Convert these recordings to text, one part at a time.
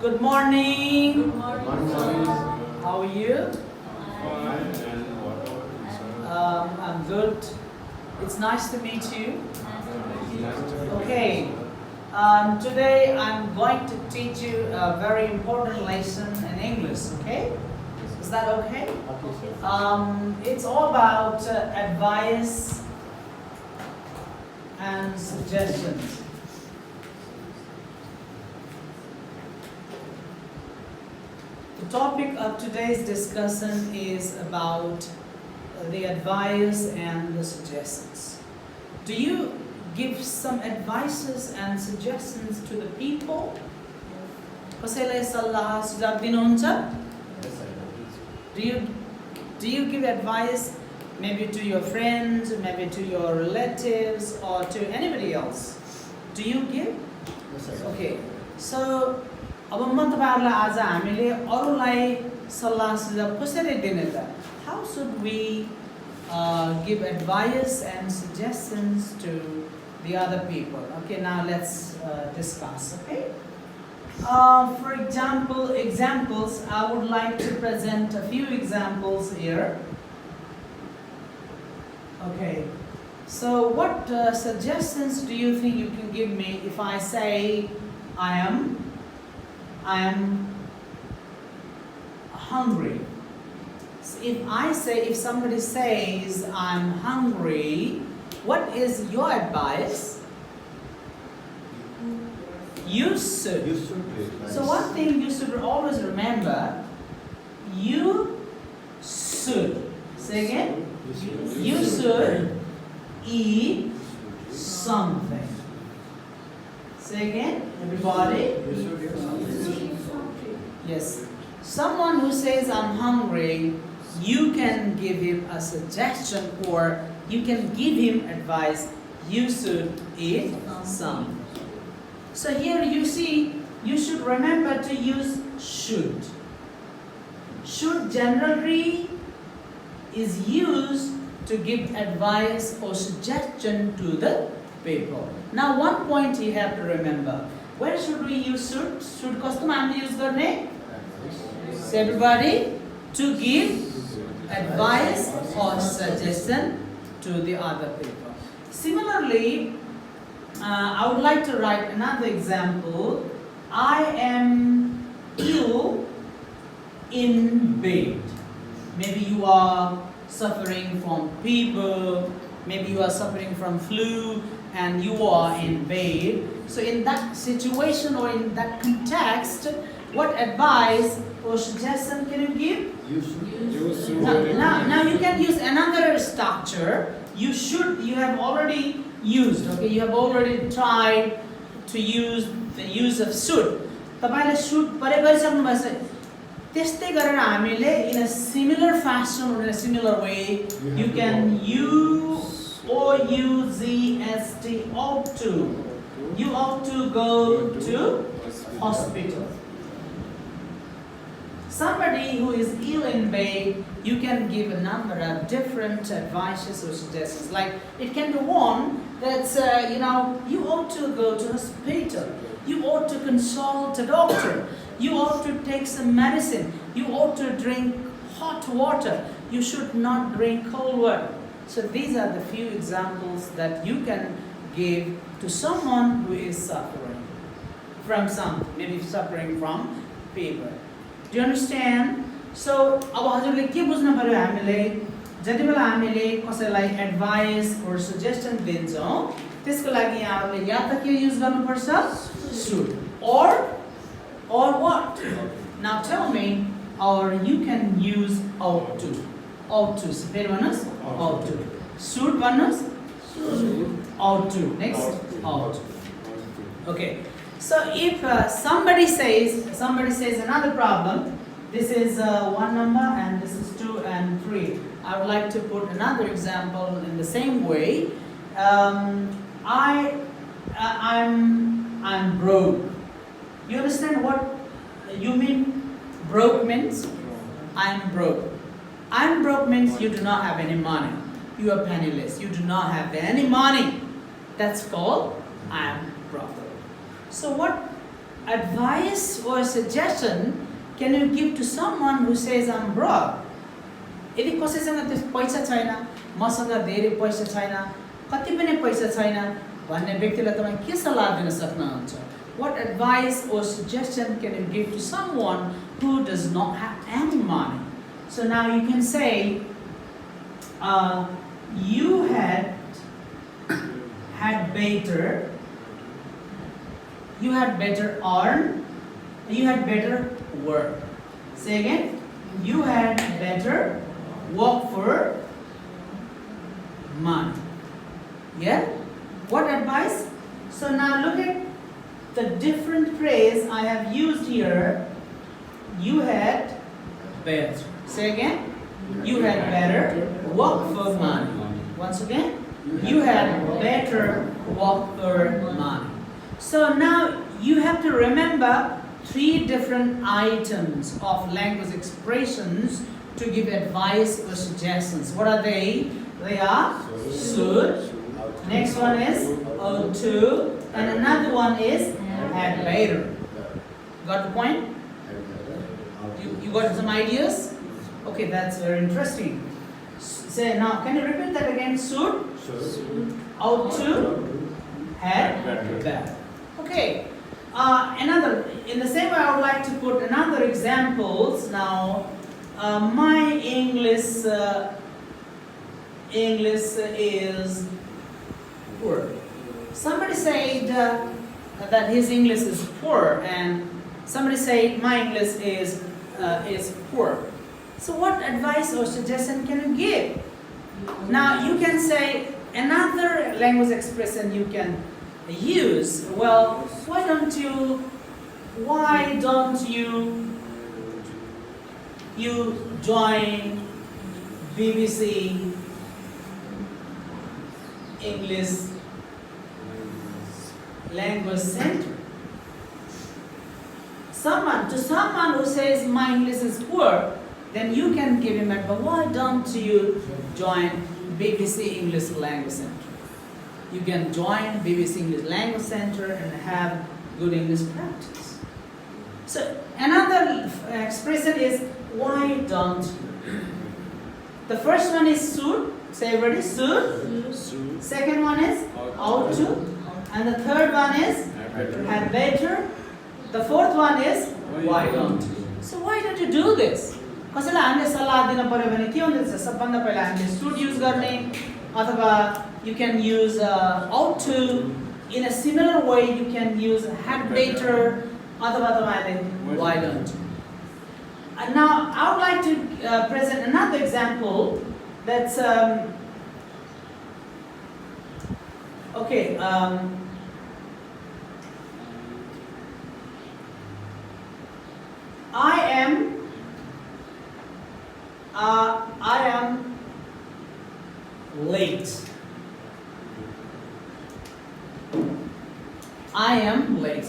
Good morning. Good morning. How are you? Fine. And what about you, sir? I'm good. It's nice to meet you. Okay. Today I'm going to teach you a very important lesson in English. Okay? Is that okay? Okay, sir. It's all about advice and suggestions. The topic of today's discussion is about the advice and the suggestions. Do you give some advices and suggestions to the people? कसैलाई सल्लाह सुझाव दिनुहुन्छ? Yes, sir. Do you give advice maybe to your friends, maybe to your relatives or to anybody else? Do you give? Yes, sir. Okay. So अब म तपाईहरुलाई आज हामीले अरूलाई सल्लाह सुझाव कसरी दिने त? How should we give advice and suggestions to the other people? Okay, now let's discuss. Okay. For examples, I would like to present a few examples here. Okay. So what suggestions do you think you can give me if I say I am hungry? So if somebody says I'm hungry, what is your advice? You should. You should be advised. So one thing you should always remember, you should. Say again. You should eat something. Say again, everybody. You should hear something. Yes. Someone who says I'm hungry, you can give him a suggestion or you can give him advice. You should eat something. So here you see, you should remember to use should. Should generally is used to give advice or suggestion to the people. Now one point you have to remember. Where should we use should? Should custom and use the name? So everybody to give advice or suggestion to the other people. Similarly, I would like to write another example. I am ill in bed. Maybe you are suffering from fever, maybe you are suffering from flu and you are in bed. So in that situation or in that context, what advice or suggestion can you give? You should. Now you can use another structure. You have already used, okay? You have already tried to use the use of should. तपाईले should प्रयोग गरिसक्नु भएको छ. त्यस्तै गरेर हामीले in a similar fashion or in a similar way you can use ought to. You ought to go to hospital. Somebody who is ill in bed, you can give a number of different advices or suggestions. Like it can be one that's you ought to go to hospital. You ought to consult a doctor. You ought to take some medicine. You ought to drink hot water. You should not drink cold water. So these are the few examples that you can give to someone who is suffering from something, maybe suffering from fever. Do you understand? So अब हजुरले के बुझ्नु पर्यो हामीले जतिबेला हामीले कसैलाई advice or suggestion दिन्छौं त्यसको लागि यहाँहरुले या त के युज गर्नुपर्छ should or what? Now tell me, or you can use ought to. Ought to. फेरि भन्नुस् ought to. Should भन्नुस् ought to. Next ought. Okay. So if somebody says another problem, this is one number and this is 2 and 3. I would like to put another example in the same way. I'm broke. You understand what you mean? Broke means I'm broke. I'm broke means you do not have any money. You are penniless. You do not have any money. That's called I'm broke. So what advice or suggestion can you give to someone who says I'm broke? यदि कसैसँग त्यस पैसा छैन, मसँग धेरै पैसा छैन, कति पनि पैसा छैन भन्ने व्यक्तिलाई तपाईं के सल्लाह दिन सक्नुहुन्छ? What advice or suggestion can you give to someone who does not have any money? So now you can say, you had better earn, you had better work. Say again, you had better work for money. Yeah? What advice? So now look at the different phrase I have used here. You had better. Say again, you had better work for money. Once again, you had better work for money. So now you have to remember 3 different items of language expressions to give advice or suggestions. What are they? They are should. Next one is ought to, and another one is had better. Got the point? You got some ideas? Okay, that's very interesting. Say now, can you repeat that again? Should, ought to, had better. Okay. Another, in the same way, I would like to put another examples now. My English is poor. Somebody said that his English is poor, and somebody said my English is poor. So what advice or suggestion can you give? Now you can say another language expression you can use. Well, why don't you join BBC English Language Center? To someone who says my English is poor, then you can give him advice. Why don't you join BBC English Language Center? You can join BBC English Language Center and have good English practice. So another expression is why don't you? The first one is should. Say everybody, should. Second one is ought to. And the third one is had better. The fourth one is why don't you? So why don't you do this? कसैलाई हामीले सल्लाह दिन पर्यो भने के हुन्छ? सबभन्दा पहिला हामीले should use गर्ने अथवा you can use ought to. In a similar way you can use had better अथवा तपाईले why don't you? And now I would like to present another example that's okay. I am late. I am late.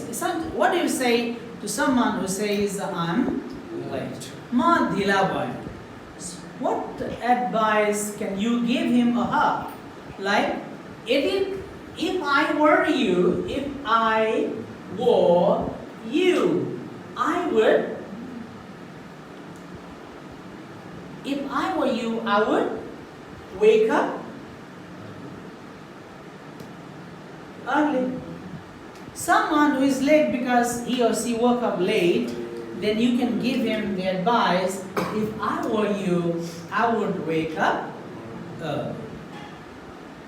What do you say to someone who says I'm late? Ma dhila bhayo. What advice can you give him or her? Like, if I were you, I would wake up early. Someone who is late because he or she woke up late, then you can give him the advice, if I were you, I would wake up early.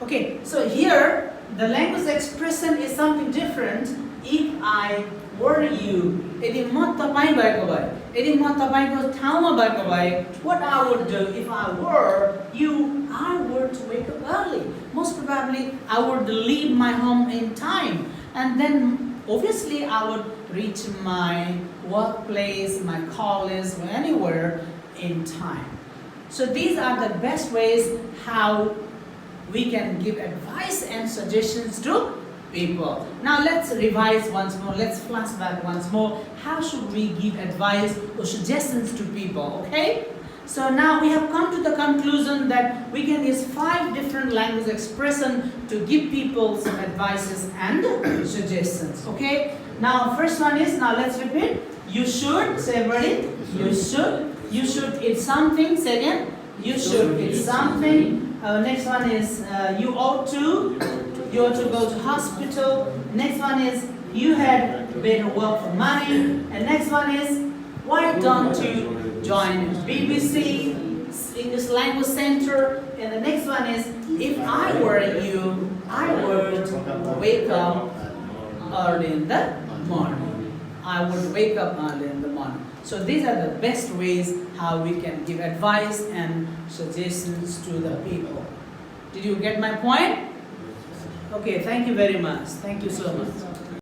Okay, so here the language expression is something different. If I were you, यदि म तपाई भएको भए, यदि म तपाईको ठाउँमा भएको भए, what I would do if I were you, I would wake up early. Most probably I would leave my home in time, and then obviously I would reach my workplace, my college, or anywhere in time. So these are the best ways how we can give advice and suggestions to people. Now let's revise once more, let's flashback once more. How should we give advice or suggestions to people, okay? So now we have come to the conclusion that we can use 5 different language expressions to give people some advices and suggestions, okay? Now first one is, now let's repeat. You should, say everybody, you should eat something. Second, you should eat something. Next one is, you ought to go to hospital. Next one is, you had better work for money. And next one is, why don't you join BBC English Language Center? And the next one is, if I were you, I would wake up early in the morning. I would wake up early in the morning. So these are the best ways how we can give advice and suggestions to the people. Did you get my point? Okay, thank you very much. Thank you so much.